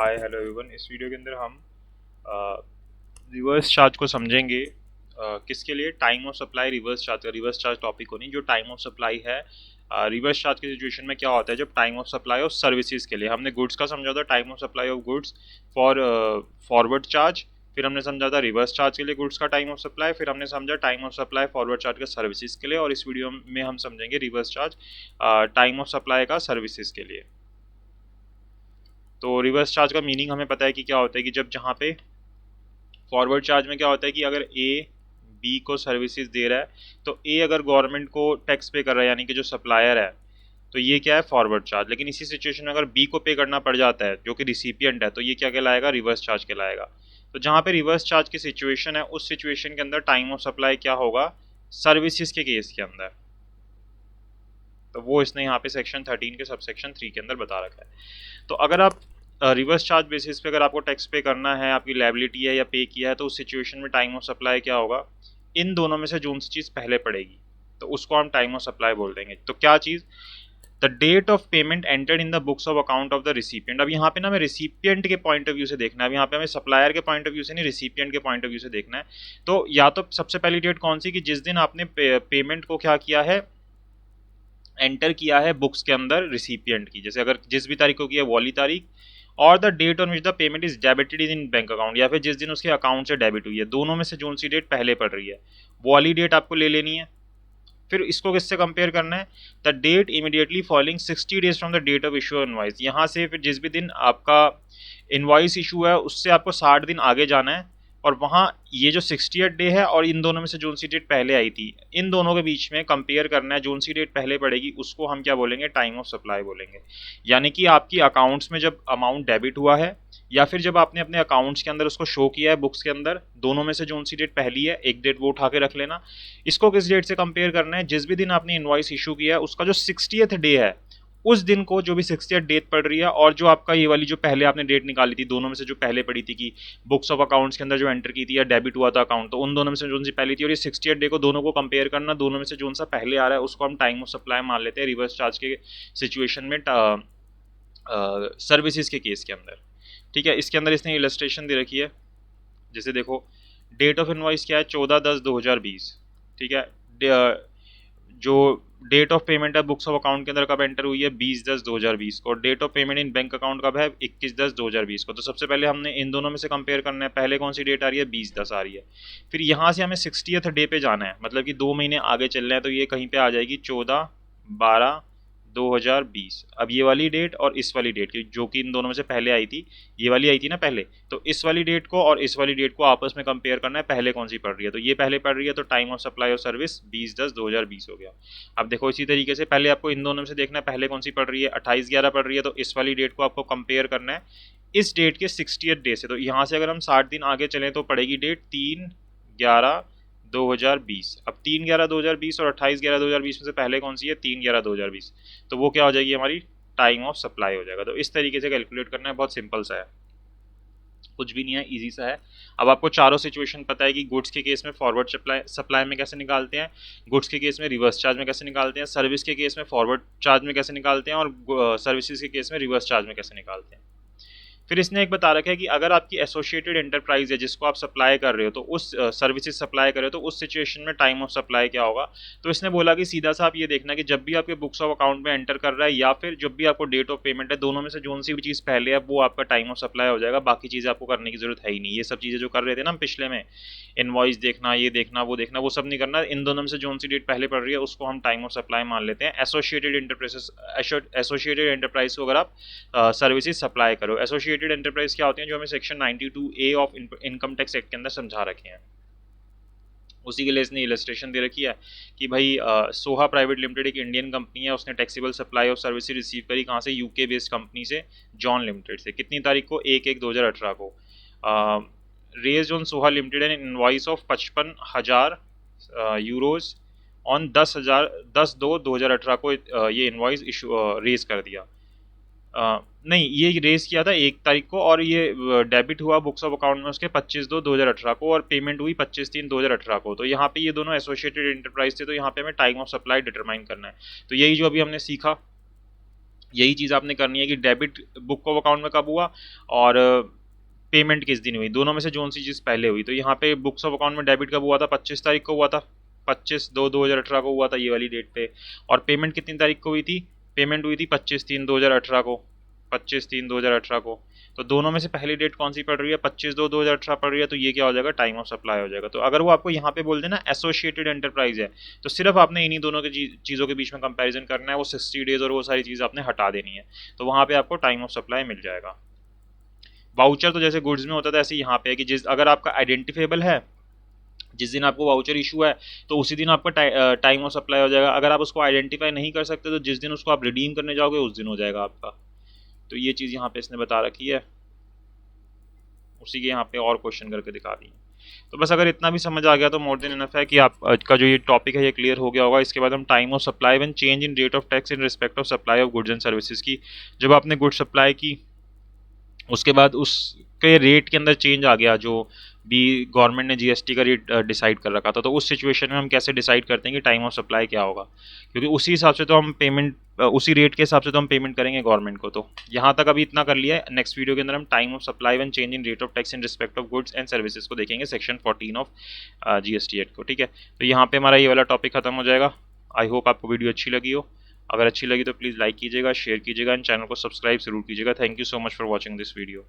Hi hello everyone. इस video के अंदर हम रिवर्स चार्ज को समझेंगे। किसके लिए? Time of supply reverse charge का रिवर्स चार्ज टॉपिक को नहीं, जो टाइम ऑफ सप्लाई है। रिवर्स चार्ज की सिचुएशन में क्या होता है जब time of supply of services के लिए। हमने गुड्स का समझा था, time of supply of goods for forward charge. फिर हमने समझा था रिवर्स चार्ज के लिए गुड्स का टाइम ऑफ सप्लाई। फिर हमने समझा time of supply forward charge का सर्विसेज के लिए। और इस वीडियो में हम समझेंगे reverse charge time of supply का सर्विसेज के लिए। तो रिवर्स चार्ज का मीनिंग हमें पता है कि क्या होता है कि जब जहाँ पे फॉरवर्ड चार्ज में क्या होता है कि अगर ए बी को सर्विसेज दे रहा है, तो ए अगर गवर्नमेंट को टैक्स पे कर रहा है, यानी कि जो सप्लायर है, तो ये क्या है? Forward charge. लेकिन इसी सिचुएशन में अगर बी को पे करना पड़ जाता है जो कि रिसिपिएंट है, तो ये क्या कहलाएगा? रिवर्स चार्ज कहलाएगा। तो जहाँ पे रिवर्स चार्ज की सिचुएशन है, उस सिचुएशन के अंदर टाइम ऑफ सप्लाई क्या होगा? सर्विसेज के केस के अंदर। तो वो इसने यहाँ पे सेक्शन 13 के सबसेक्शन 3 के अंदर बता रखा है। तो अगर आप रिवर्स चार्ज बेसिस पे अगर आपको टैक्स पे करना है, आपकी लायबिलिटी है या पे किया है, तो उस सिचुएशन में टाइम ऑफ सप्लाई क्या होगा? इन दोनों में से जो सी चीज़ पहले पड़ेगी, तो उसको हम टाइम ऑफ सप्लाई बोल देंगे। तो क्या चीज़? The date of payment entered in the books of account of the recipient. अब यहाँ पे ना हमें रिसिपिएंट के पॉइंट ऑफ व्यू से देखना है। अब यहाँ पे हमें सप्लायर के पॉइंट ऑफ व्यू से नहीं, रिसिपिएंट के पॉइंट ऑफ व्यू से देखना है। तो या तो सबसे पहली डेट कौन सी कि जिस दिन आपने पेमेंट को क्या किया है? एंटर किया है बुक्स के अंदर रिसिपिएंट की। जैसे अगर जिस भी तारीख को किया वो वाली तारीख, और the date on which the payment is debited in bank account, या फिर जिस दिन उसके अकाउंट से डेबिट हुई है। दोनों में से जो सी डेट पहले पड़ रही है वो वाली डेट आपको ले लेनी है। फिर इसको किससे कंपेयर करना है? The date immediately following 60 days from the date of issue invoice. यहाँ से फिर जिस भी दिन आपका इनवॉइस इशू है उससे आपको 60 दिन आगे जाना है, और वहाँ ये जो 60th डे है और इन दोनों में से जो सी डेट पहले आई थी, इन दोनों के बीच में कंपेयर करना है। जो सी डेट पहले पड़ेगी उसको हम क्या बोलेंगे? टाइम ऑफ सप्लाई बोलेंगे। यानी कि आपकी अकाउंट्स में जब अमाउंट डेबिट हुआ है, या फिर जब आपने अपने अकाउंट्स के अंदर उसको शो किया है बुक्स के अंदर, दोनों में से जो सी डेट पहली है, एक डेट वो उठा के रख लेना। इसको किस डेट से कंपेयर करना है? जिस भी दिन आपने इनवॉइस इशू किया है उसका जो 60th डे है, उस दिन को जो भी 60th डेट पड़ रही है, और जो आपका ये वाली जो पहले आपने डेट निकाली थी, दोनों में से जो पहले पड़ी थी कि बुक्स ऑफ अकाउंट्स के अंदर जो एंटर की थी या डेबिट हुआ था अकाउंट, तो उन दोनों में से जो सी पहली थी और ये 60th डे को दोनों को कंपेयर करना। दोनों में से जो सा पहले आ रहा है उसको हम टाइम ऑफ सप्लाई मान लेते हैं रिवर्स चार्ज के सिचुएशन में, सर्विसेज के केस के अंदर। ठीक है, इसके अंदर इसने इलस्ट्रेशन दे रखी है। जैसे देखो, डेट ऑफ इनवॉइस क्या है? 14/10/2020। ठीक है, जो डेट ऑफ पेमेंट है बुक्स ऑफ अकाउंट के अंदर कब एंटर हुई है? 20/10/2020 को। और date of payment in bank account कब है? 21/10/2020 को। तो सबसे पहले हमने इन दोनों में से कंपेयर करना है, पहले कौन सी डेट आ रही है? 20/10 आ रही है। फिर यहाँ से हमें 60th डे पे जाना है, मतलब कि 2 महीने आगे चल रहे हैं, तो ये कहीं पे आ जाएगी 14/12/2020। अब ये वाली डेट और इस वाली डेट की, जो कि इन दोनों में से पहले आई थी, ये वाली आई थी ना पहले, तो इस वाली डेट को और इस वाली डेट को आपस में कंपेयर करना है, पहले कौन सी पड़ रही है। तो ये पहले पड़ रही है, तो टाइम ऑफ सप्लाई और सर्विस 20/10/2020 हो गया। अब देखो इसी तरीके से पहले आपको इन दोनों में से देखना है पहले कौन सी पड़ रही है? 28/11 पड़ रही है, तो इस वाली डेट को आपको कंपेयर करना है इस डेट के 60th डे से। तो यहाँ से अगर हम 60 दिन आगे चलें तो पड़ेगी डेट 3/11/2020। अब 3/11/2020 और 28/11/2020 में से पहले कौन सी है? 3/11/2020। तो वो क्या हो जाएगी? हमारी टाइम ऑफ सप्लाई हो जाएगा। तो इस तरीके से कैलकुलेट करना है, बहुत सिंपल सा है, कुछ भी नहीं है, इजी सा है। अब आपको चारों सिचुएशन पता है कि गुड्स के केस में फॉरवर्ड सप्लाई में कैसे निकालते हैं, गुड्स के केस में रिवर्स चार्ज में कैसे निकालते हैं, सर्विस के केस में फॉरवर्ड चार्ज में कैसे निकालते हैं, और सर्विसेज के केस में रिवर्स चार्ज में कैसे निकालते हैं। फिर इसने एक बता रखा है कि अगर आपकी एसोसिएटेड एंटरप्राइज है जिसको आप सप्लाई कर रहे हो, तो उस सर्विसेज सप्लाई कर रहे हो, तो उस सिचुएशन में टाइम ऑफ सप्लाई क्या होगा? तो इसने बोला कि सीधा सा आप ये देखना कि जब भी आपके बुक्स ऑफ अकाउंट में एंटर कर रहा है, या फिर जब भी आपको डेट ऑफ पेमेंट है, दोनों में से जो सी भी चीज़ पहले है वो आपका टाइम ऑफ सप्लाई हो जाएगा। बाकी चीज़ें आपको करने की जरूरत है ही नहीं। ये सब चीज़ें जो कर रहे थे ना हम पिछले में, इनवॉइस देखना, ये देखना, वो सब नहीं करना। इन दोनों में से जो सी डेट पहले पड़ रही है उसको हम टाइम ऑफ सप्लाई मान लेते हैं। एसोसिएटेड एंटरप्राइज को अगर आप सर्विसेज सप्लाई करो। एसोसिएटेड एंटरप्राइज क्या होती हैं? जो हमें section 92A of income tax act के अंदर समझा रखे हैं। उसी के लिए इसने इलस्ट्रेशन दे रखी है कि भाई सोहा प्राइवेट लिमिटेड एक इंडियन कंपनी है, उसने taxable supply of services receive करी कहाँ से? यूके बेस्ड कंपनी से, जॉन लिमिटेड से। कितनी तारीख को? 1/1/2018 को। Raise on Soha limited an invoice of 55,000 euros on 10/2/2018 को ये इनवॉइस इशू रेज कर दिया। नहीं, ये रेस किया था 1 तारीख को, और ये डेबिट हुआ बुक्स ऑफ अकाउंट में उसके 25/2/2018 को, और पेमेंट हुई 25/3/2018 को। तो यहाँ पे ये दोनों एसोसिएटेड एंटरप्राइज थे, तो यहाँ पे हमें टाइम ऑफ सप्लाई डिटरमाइन करना है। तो यही जो अभी हमने सीखा यही चीज़ आपने करनी है कि डेबिट बुक ऑफ अकाउंट में कब हुआ और पेमेंट किस दिन हुई, दोनों में से जो सी चीज़ पहले हुई। तो यहाँ पे बुक्स ऑफ अकाउंट में डेबिट कब हुआ था, 25 तारीख को हुआ था, 25/2/2018 को हुआ था ये वाली डेट पे। और पेमेंट कितनी तारीख को हुई थी, पेमेंट हुई थी 25/3/2018 को, 25/3/2018 को। तो दोनों में से पहली डेट कौन सी पड़ रही है, 25/2/2018 पड़ रही है, तो ये क्या हो जाएगा, टाइम ऑफ सप्लाई हो जाएगा। तो अगर वो आपको यहाँ पे बोल देना एसोसिएटेड एंटरप्राइज है, तो सिर्फ आपने इन्हीं दोनों की चीज़ों के बीच में कंपैरिजन करना है, वो 60 डेज और वो सारी चीज़ आपने हटा देनी है, तो वहाँ पे आपको टाइम ऑफ सप्लाई मिल जाएगा। वाउचर तो जैसे गुड्स में होता था ऐसे यहाँ पे है कि जिस अगर आपका आइडेंटिफेबल है, जिस दिन आपको वाउचर इशू है तो उसी दिन आपका टाइम ऑफ सप्लाई हो जाएगा। अगर आप उसको आइडेंटिफाई नहीं कर सकते तो जिस दिन उसको आप रिडीम करने जाओगे उस दिन हो जाएगा आपका। तो ये चीज़ यहाँ पे इसने बता रखी है, उसी के यहाँ पे और क्वेश्चन करके दिखा दी है। तो बस अगर इतना भी समझ आ गया तो मोर देन इनफ है कि आपका जो ये टॉपिक है ये क्लियर हो गया होगा। इसके बाद हम time of supply when change in rate of tax in respect of supply of goods and services की, जब आपने गुड्स सप्लाई की उसके बाद उसके रेट के अंदर चेंज आ गया, जो भी गवर्नमेंट ने जीएसटी का रेट डिसाइड कर रखा था, तो उस सिचुएशन में हम कैसे डिसाइड करते हैं कि टाइम ऑफ सप्लाई क्या होगा, क्योंकि उसी हिसाब से तो हम पेमेंट उसी रेट के हिसाब से तो हम पेमेंट करेंगे गवर्नमेंट को। तो यहाँ तक अभी इतना कर लिया है। नेक्स्ट वीडियो के अंदर हम time of supply when change in rate of tax in respect of goods and services को देखेंगे, सेक्शन 14 ऑफ जीएसटी एक्ट को। ठीक है, तो यहाँ पे हमारा ये वाला टॉपिक खत्म हो जाएगा। आई होप आपको वीडियो अच्छी लगी हो। अगर अच्छी लगी तो प्लीज़ लाइक कीजिएगा, शेयर कीजिएगा एंड चैनल को सब्सक्राइब जरूर कीजिएगा। Thank you so much for watching this video.